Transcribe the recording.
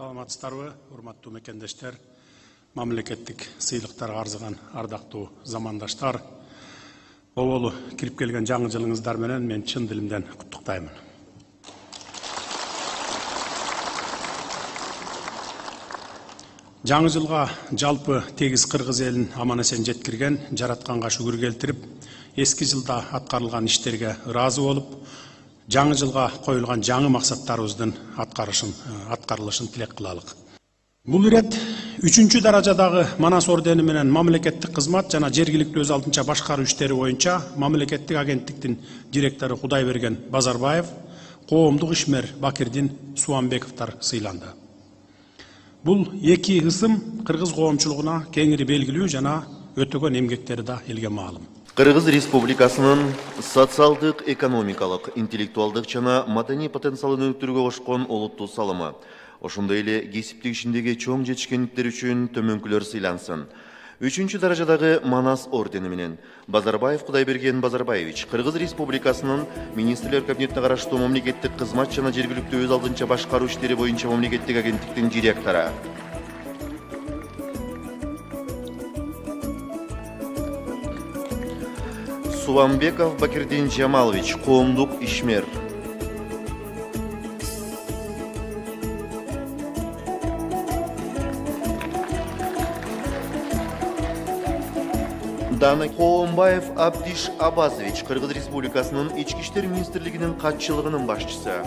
Саламатсыздарбы, урматтуу мекендештер, мамлекеттик сыйлыктар арзыган ардактуу замандаштар. Оболу кирип келген жаңы жылыңыздар менен мен чын дилимден куттуктаймын. Жаңы жылга жалпы тегиз кыргыз элин аман эсен жеткирген, жаратканга шүгүр келтирип, эски жылда аткарылган иштерге ыраазы болуп, жаңы жылга коюлган жаңы максаттарыбыздын аткарылышын тилек кылалык. Бул ирет 3-чү даражадагы Манас ордени менен мамлекеттик кызмат жана жергиликтүү өз алдынча башкаруу иштери боюнча мамлекеттик агенттиктин директору Кудайберген Базарбаев, коомдук ишмер Бакирдин Суамбековдор сыйланды. Бул эки ысым кыргыз коомчулугуна кеңири белгилүү жана өтөгөн эмгектери да элге маалым. Кыргыз Республикасынын социалдык, экономикалык, интеллектуалдык жана маданий потенциалын өнүктүрүүгө кошкон олуттуу салымы, ошондой эле кесиптик ишиндеги чоң жетишкендиктер үчүн төмөнкүлөр сыйлансын. 3-чү даражадагы Манас ордени менен Базарбаев Кудайберген Базарбаевич Кыргыз Республикасынын министрлер кабинетине караштуу мамлекеттик кызмат жана жергиликтүү өз алдынча башкаруу иштери боюнча мамлекеттик агенттиктин директору. Суамбеков Бакирдин Жамалович, коомдук ишмер. Дана Коомбаев Абдиш Абазович, Кыргыз Республикасынын Ички иштер министрлигинин катчылыгынын башчысы.